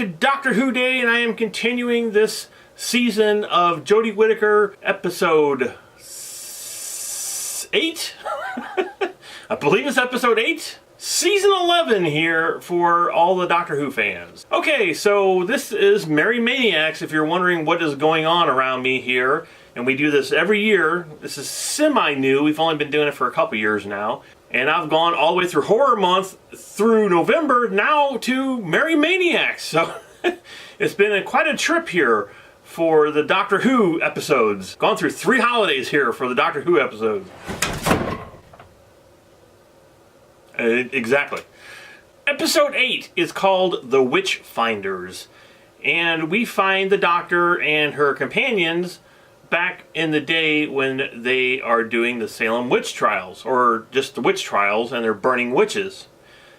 to Doctor Who Day, and I am continuing this season of Jodie Whittaker, episode 8? I believe it's episode 8? Season 11 here for all the Doctor Who fans. Okay, so this is Merry Maniacs, if you're wondering what is going on around me here. And we do this every year. This is semi-new. We've only been doing it for a couple years now. And I've gone all the way through Horror Month, through November, now to Merry Maniacs. So it's been quite a trip here for the Doctor Who episodes. Gone through 3 holidays here for the Doctor Who episodes. Exactly. Episode 8 is called The Witch Finders. And we find the Doctor and her companions back in the day when they are doing the Salem witch trials, or just the witch trials, and they're burning witches.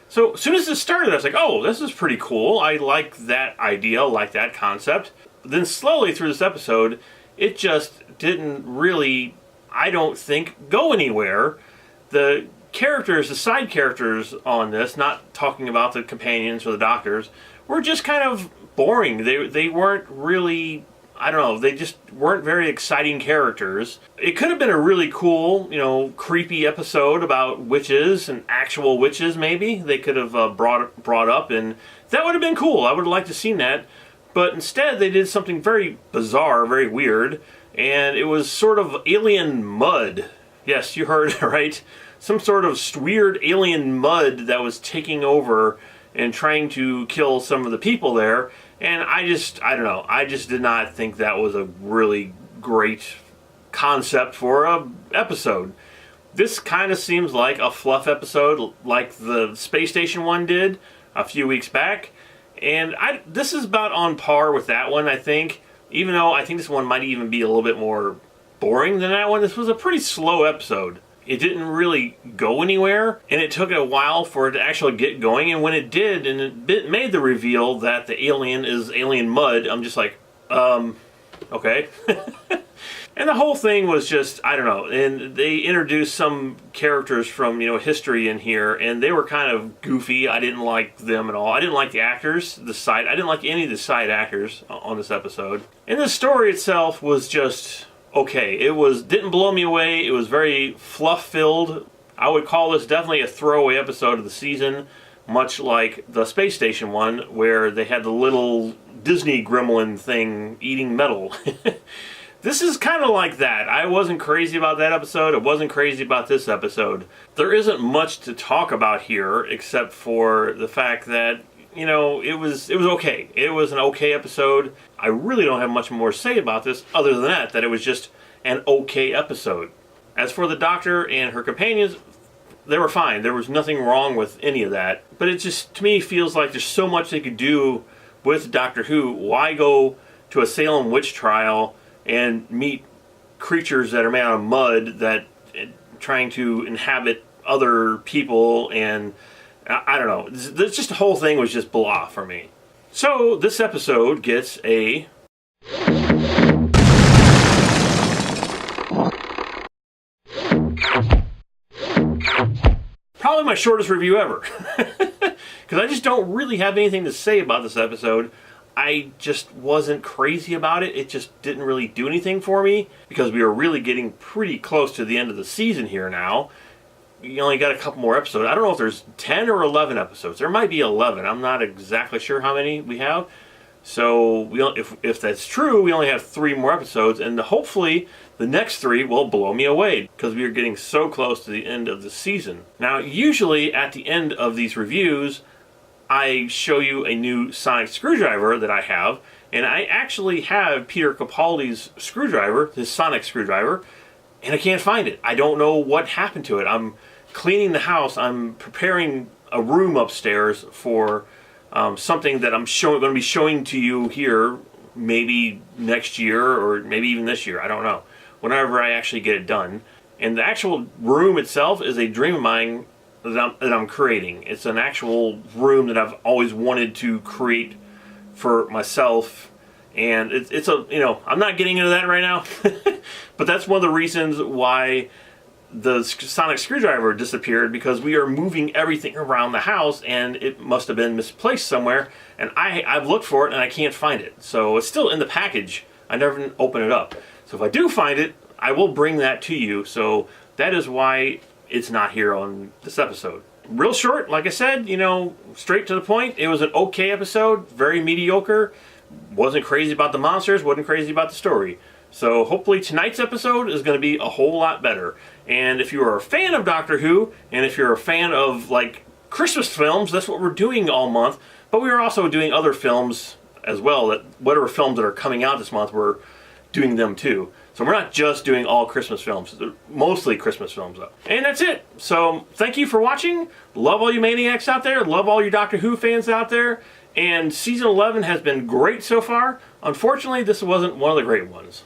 So as soon as this started, I was like, oh, this is pretty cool. I like that idea, like that concept. Then slowly through this episode, it just didn't really, I don't think, go anywhere. The characters, the side characters on this, not talking about the companions or the doctors, were just kind of boring. They weren't really, I don't know, they just weren't very exciting characters. It could have been a really cool, creepy episode about witches and actual witches, maybe. They could have brought up, and that would have been cool. I would have liked to have seen that. But instead, they did something very bizarre, very weird, and it was sort of alien mud. Yes, you heard it right. Some sort of weird alien mud that was taking over and trying to kill some of the people there. And I don't know, I just did not think that was a really great concept for an episode. This kind of seems like a fluff episode, like the Space Station one did a few weeks back. And this is about on par with that one, I think. Even though I think this one might even be a little bit more boring than that one. This was a pretty slow episode. It didn't really go anywhere, and it took a while for it to actually get going, and when it did, and it made the reveal that the alien is alien mud, I'm just like, okay. And the whole thing was just, I don't know, and they introduced some characters from, history in here, and they were kind of goofy. I didn't like them at all. I didn't like the actors, I didn't like any of the side actors on this episode. And the story itself was just okay. It didn't blow me away. It was very fluff-filled. I would call this definitely a throwaway episode of the season, much like the Space Station one, where they had the little Disney gremlin thing eating metal. This is kind of like that. I wasn't crazy about that episode. I wasn't crazy about this episode. There isn't much to talk about here, except for the fact that it was okay. It was an okay episode. I really don't have much more to say about this other than that it was just an okay episode. As for the Doctor and her companions, they were fine. There was nothing wrong with any of that. But it just, to me, feels like there's so much they could do with Doctor Who. Why go to a Salem witch trial and meet creatures that are made out of mud that trying to inhabit other people, and I don't know. Just the whole thing was just blah for me. So this episode gets a probably my shortest review ever. Because I just don't really have anything to say about this episode. I just wasn't crazy about it. It just didn't really do anything for me, because we are really getting pretty close to the end of the season here now. You only got a couple more episodes. I don't know if there's 10 or 11 episodes. There might be 11. I'm not exactly sure how many we have. So if that's true, we only have 3 more episodes, and hopefully the next 3 will blow me away, because we are getting so close to the end of the season. Now, usually at the end of these reviews, I show you a new sonic screwdriver that I have, and I actually have Peter Capaldi's screwdriver, his sonic screwdriver, and I can't find it. I don't know what happened to it. I'm cleaning the house. I'm preparing a room upstairs for something that I'm going to be showing to you here maybe next year, or maybe even this year. I don't know. Whenever I actually get it done. And the actual room itself is a dream of mine that I'm creating. It's an actual room that I've always wanted to create for myself. And it's a, I'm not getting into that right now. But that's one of the reasons why the sonic screwdriver disappeared because we are moving everything around the house and it must have been misplaced somewhere, and I've looked for it and I can't find it. So it's still in the package. I never open it up. So if I do find it, I will bring that to you. So that is why it's not here on this episode. Real short, like I said, you know, straight to the point. It was an okay episode, very mediocre. Wasn't crazy about the monsters, wasn't crazy about the story. So hopefully tonight's episode is going to be a whole lot better. And if you are a fan of Doctor Who, and if you're a fan of like Christmas films, that's what we're doing all month. But we are also doing other films as well. That whatever films that are coming out this month, we're doing them too. So we're not just doing all Christmas films. They're mostly Christmas films though. And that's it. So thank you for watching. Love all you maniacs out there. Love all you Doctor Who fans out there. And season 11 has been great so far. Unfortunately, this wasn't one of the great ones.